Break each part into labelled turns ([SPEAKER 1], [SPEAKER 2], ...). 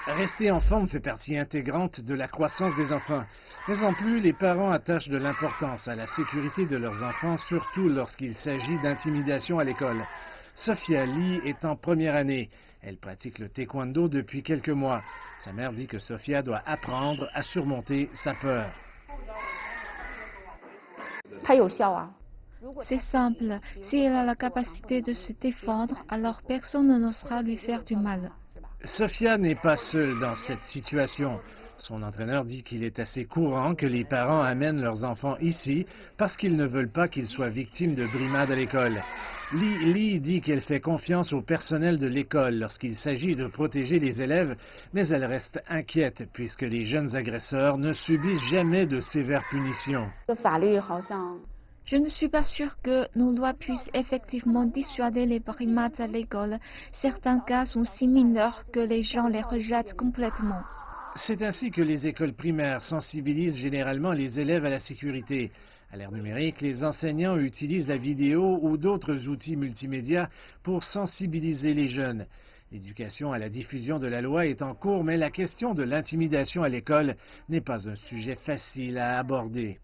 [SPEAKER 1] Rester en forme fait partie intégrante de la croissance des enfants. Mais en plus, les parents attachent de l'importance à la sécurité de leurs enfants, surtout lorsqu'il s'agit d'intimidation à l'école. Sophia Lee est en première année. Elle pratique le taekwondo depuis quelques mois. Sa mère dit que Sophia doit apprendre à surmonter sa peur.
[SPEAKER 2] C'est simple, si elle a la capacité de se défendre, alors personne n'osera lui faire du mal.
[SPEAKER 1] Sophia n'est pas seule dans cette situation. Son entraîneur dit qu'il est assez courant que les parents amènent leurs enfants ici parce qu'ils ne veulent pas qu'ils soient victimes de brimades à l'école. Lee dit qu'elle fait confiance au personnel de l'école lorsqu'il s'agit de protéger les élèves, mais elle reste inquiète puisque les jeunes agresseurs ne subissent jamais de sévères punitions.
[SPEAKER 2] Je ne suis pas sûre que nos lois puissent effectivement dissuader les brimades à l'école. Certains cas sont si mineurs que les gens les rejettent complètement.
[SPEAKER 1] C'est ainsi que les écoles primaires sensibilisent généralement les élèves à la sécurité. À l'ère numérique, les enseignants utilisent la vidéo ou d'autres outils multimédia pour sensibiliser les jeunes. L'éducation à la diffusion de la loi est en cours, mais la question de l'intimidation à l'école n'est pas un sujet facile à aborder.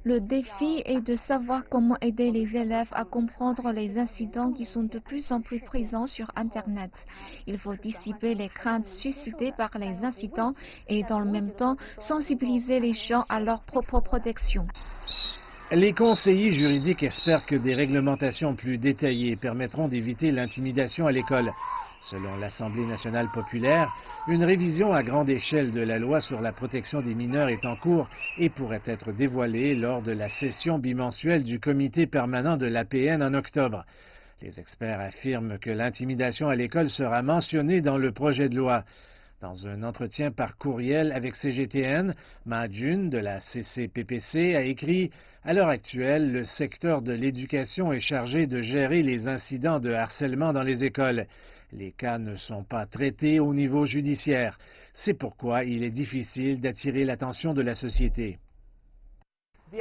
[SPEAKER 2] Le défi est de savoir comment aider les élèves à comprendre les incidents qui sont de plus en plus présents sur Internet. Il faut dissiper les craintes suscitées par les incidents et dans le même temps sensibiliser les gens à leur propre protection.
[SPEAKER 1] Les conseillers juridiques espèrent que des réglementations plus détaillées permettront d'éviter l'intimidation à l'école. Selon l'Assemblée nationale populaire, une révision à grande échelle de la loi sur la protection des mineurs est en cours et pourrait être dévoilée lors de la session bimensuelle du comité permanent de l'APN en octobre. Les experts affirment que l'intimidation à l'école sera mentionnée dans le projet de loi. Dans un entretien par courriel avec CGTN, Ma Jun de la CCPPC a écrit « À l'heure actuelle, le secteur de l'éducation est chargé de gérer les incidents de harcèlement dans les écoles. Les cas ne sont pas traités au niveau judiciaire. C'est pourquoi il est difficile d'attirer l'attention de la société. »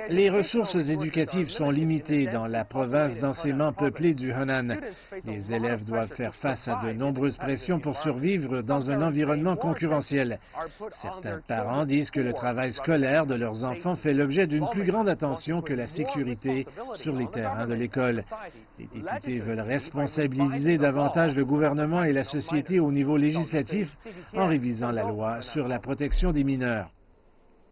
[SPEAKER 1] Les ressources éducatives sont limitées dans la province densément peuplée du Henan. Les élèves doivent faire face à de nombreuses pressions pour survivre dans un environnement concurrentiel. Certains parents disent que le travail scolaire de leurs enfants fait l'objet d'une plus grande attention que la sécurité sur les terrains de l'école. Les députés veulent responsabiliser davantage le gouvernement et la société au niveau législatif en révisant la loi sur la protection des mineurs.